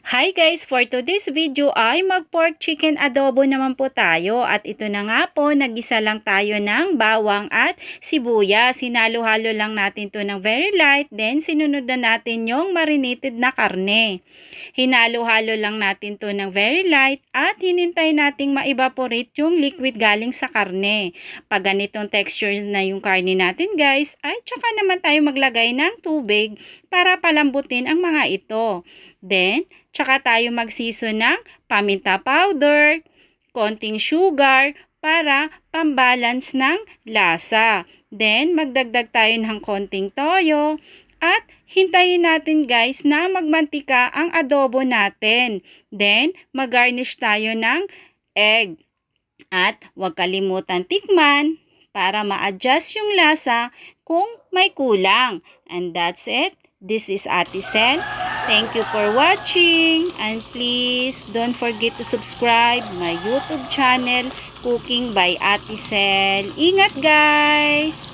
Hi guys! For today's video ay mag-pork chicken adobo naman po tayo. At ito na nga po, nagisa lang tayo ng bawang at sibuyas. Sinalo-halo lang natin to ng very light. Then sinunod na natin yung marinated na karne. Hinalo-halo lang natin to ng very light at hinintay nating ma-evaporate yung liquid galing sa karne. Pag ganitong texture na yung karne natin guys, ay tsaka naman tayo maglagay ng tubig para palambutin ang mga ito. Then, tsaka tayo mag-season ng paminta powder, konting sugar para pambalance ng lasa. Then, magdagdag tayo ng konting toyo at hintayin natin guys na magmantika ang adobo natin. Then, mag-garnish tayo ng egg. At huwag kalimutan tikman para ma-adjust yung lasa kung may kulang. And that's it. This is Ate Sel. Thank you for watching, and please don't forget to subscribe my YouTube channel, Cooking by Ate Sel. Ingat guys!